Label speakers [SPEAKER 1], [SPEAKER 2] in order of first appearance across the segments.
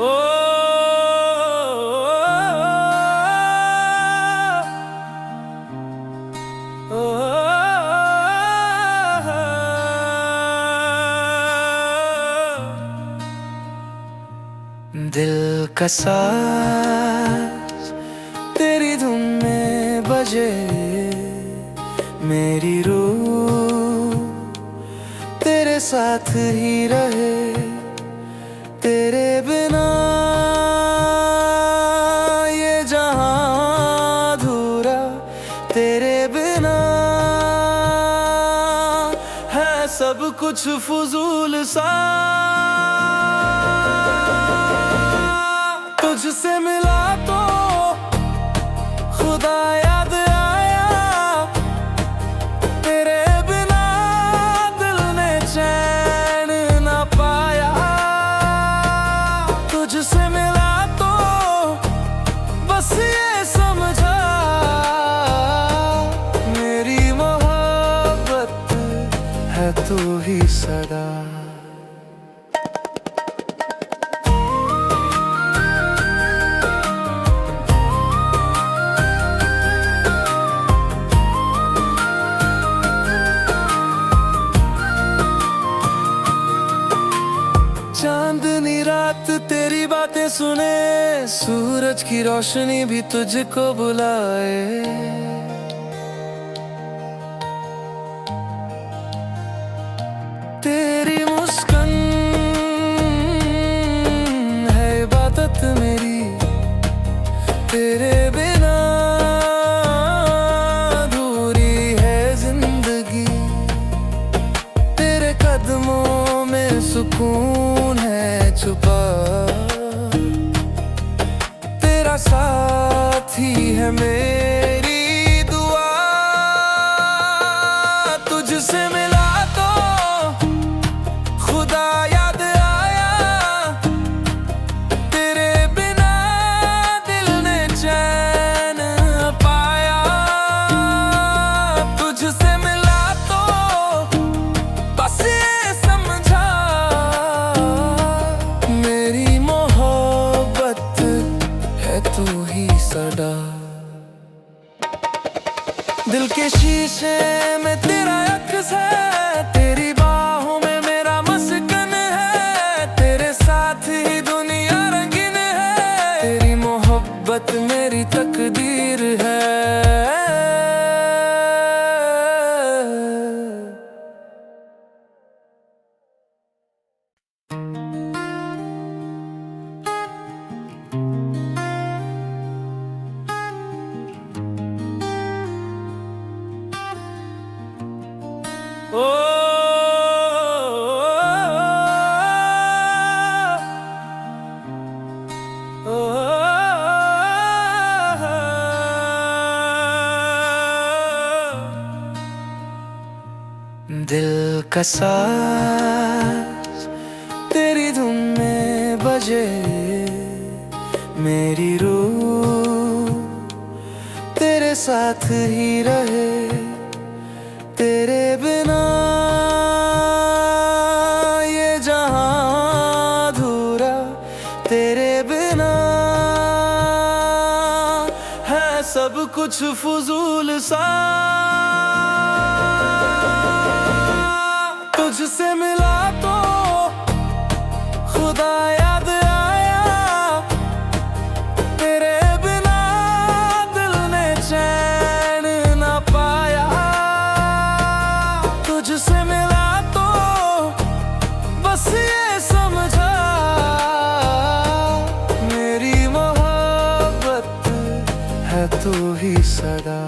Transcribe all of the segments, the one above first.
[SPEAKER 1] ओ दिल का साज तेरी धुन में बजे, मेरी रूह तेरे साथ ही रहे, तेरे बिना ये जहां अधूरा, तेरे बिना है सब कुछ फजूल सा। तुझसे मिला तो खुदा याद आया, तेरे बिना दिल ने चैन न पाया। तुझसे मिला तो बस ये समझा, मेरी मोहब्बत है तू ही सदा। चांदनी रात तेरी बातें सुने, सूरज की रोशनी भी तुझको बुलाए। तेरी मुस्कान है इबादत मेरी, तेरे बिना अधूरी है जिंदगी। तेरे कदमों में सुकून है छुपा, तेरा साथ ही है मेरी दुआ। तुझसे मिला तो खुदा याद आया, तेरे बिना दिल ने चैन पाया। तुझसे मिला तो बस ये समझा, मेरी मोहब्बत है तू ही सदा। दिल के शीशे में तेरा अक्स है, तेरी बाहों में मेरा मस्कन है, तेरे साथ ही दुनिया रंगीन है, तेरी मोहब्बत मेरी तकदीर है। ओ दिल का साज तेरी धुन में बजे, मेरी रूह तेरे साथ ही रहे, तेरे बिना ये जहां अधूरा, तेरे बिना है सब कुछ फजूल सा। तुझसे मिला तो खुदा याद आया, तेरे बिना दिल ने चैन न पाया। तुझसे मिला तो बस ये समझा, मेरी मोहब्बत है तू ही सदा।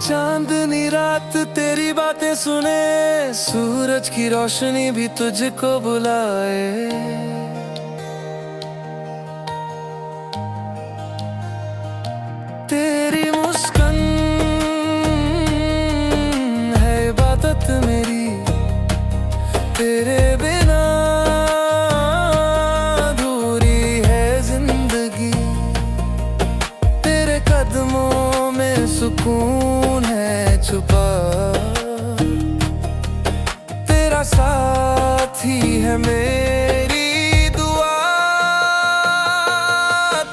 [SPEAKER 1] चांदनी रात तेरी बातें सुने, सूरज की रोशनी भी तुझको बुलाए। तेरी मुस्कान है इबादत मेरी, तेरे बिना सुकून है छुपा, तेरा साथ ही है मेरी दुआ।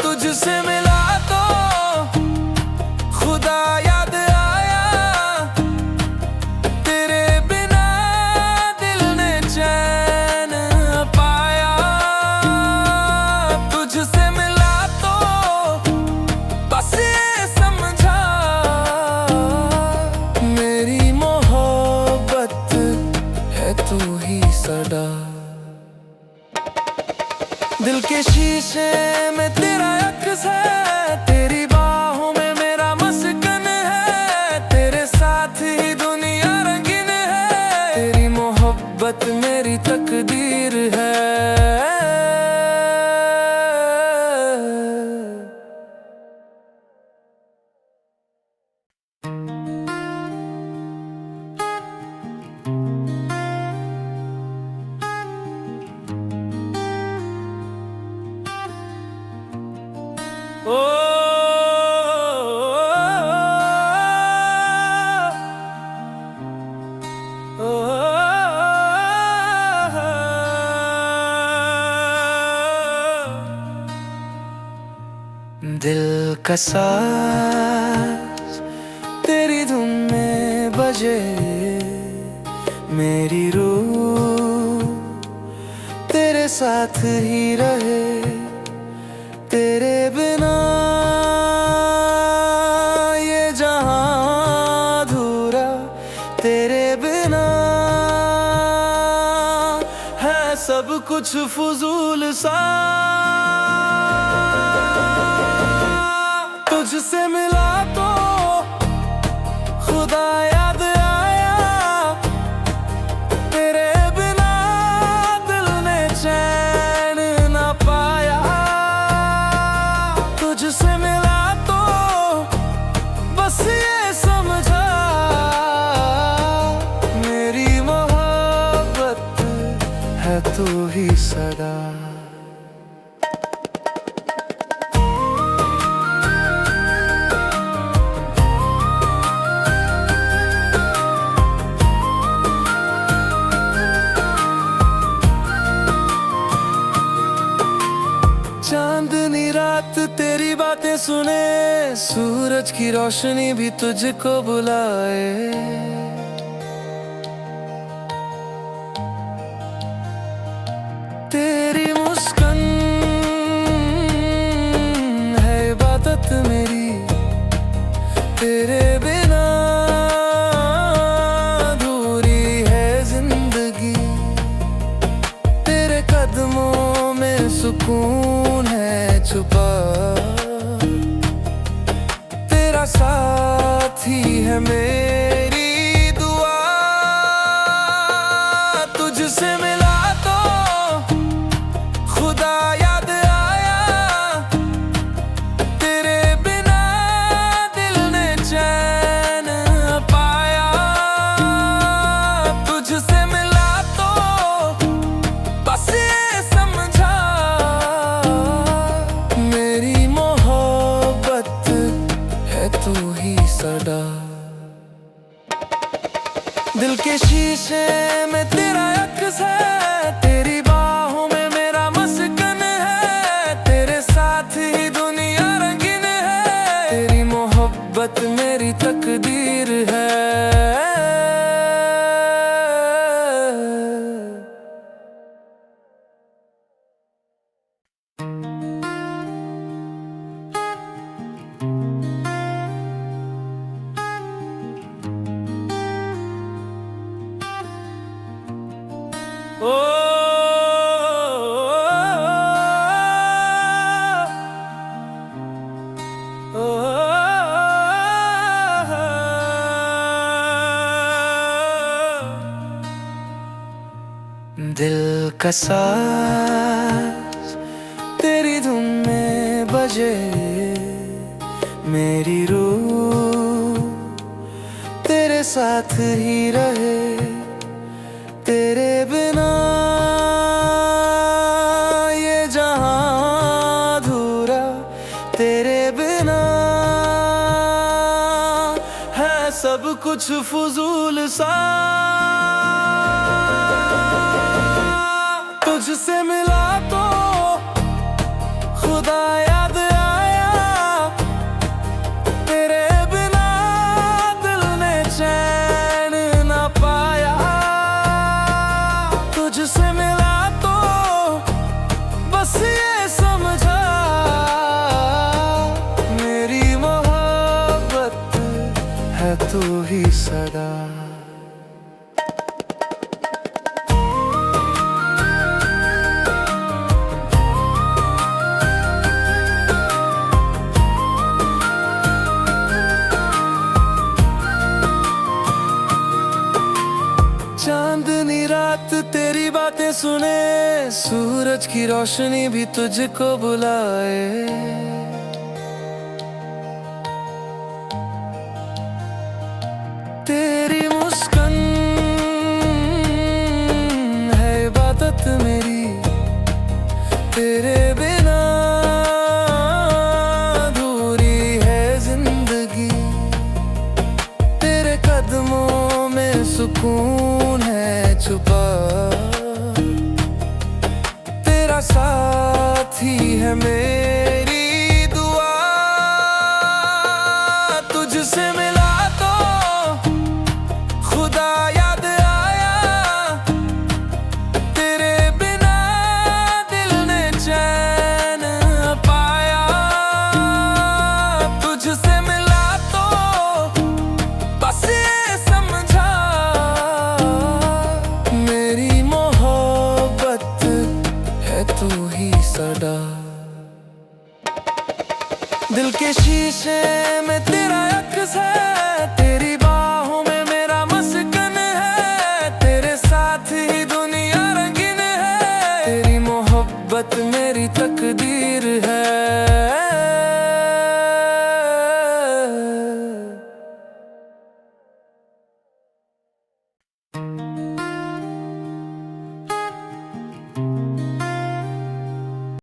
[SPEAKER 1] तुझसे मिला तो खुदा याद आया, तेरे बिना दिल ने चैन पाया। तुझसे मिला तो बस ये समझा, मेरी मोहब्बत है तू ही सदा। दिल के शीशे में तेरा अक्स है, तेरी बाहों में मेरा मस्कन है, तेरे साथ ही दुनिया रंगीन है, तेरी मोहब्बत मेरी तकदीर है। दिल का साज तेरी धुन में बजे, मेरी रूह तेरे साथ ही रहे, तेरे बिना ये जहां अधूरा, तेरे बिना है सब कुछ फजूल सा। तुझसे मिला तो खुदा याद आया, तेरे बिना दिल ने चैन न पाया। तुझसे मिला तो बस ये समझा, मेरी मोहब्बत है तू ही सदा। चांदनी रात तेरी बातें सुने, सूरज की रोशनी भी तुझको बुलाए। तेरी मुस्कान है इबादत मेरी, तेरे बिना अधूरी है जिंदगी। तेरे कदमों में सुकून है छुपा, तेरा साथ ही है मेरी दुआ। तुझसे मिला तो खुदा याद आया, तेरे बिना दिल ने चैन पाया। तुझसे मिला तो बस ये समझा, मेरी मोहब्बत है तू ही सदा। दिल के शीशे में तेरा अक्स है, तेरी बाहों में मेरा मस्कन है, तेरे साथ ही दुनिया रंगीन है, तेरी मोहब्बत मेरी तकदीर है। दिल का साज तेरी धुन में बजे, मेरी रूह तेरे साथ ही रहे, तेरे बिना ये जहां अधूरा, तेरे बिना सब कुछ फजूल सा। तुझसे मिला तो खुदा याद आया, तेरे बिना दिल ने चैन ना पाया। तुझसे मिला तो बस ये समझा, मेरी मोहब्बत है तू ही सदा। चांदनी रात तेरी बातें सुने, सूरज की रोशनी भी तुझको बुलाए। तेरी मुस्कान है इबादत मेरी, तेरे बिना अधूरी है जिंदगी। तेरे कदमों में सुकून है छुपा, तेरा साथ ही है मेरी दुआ। तुझसे मिला तो खुदा याद आया, तेरे बिना दिल ने चैन पाया। तुझसे मिला तो बस ये समझा, मेरी मोहब्बत है तू ही सदा। दिल के शीशे में तेरा अक्स है, तेरी बाहों में मेरा मस्कन है। तेरे साथ ही दुनिया रंगीन है, तेरी मोहब्बत मेरी तकदीर है।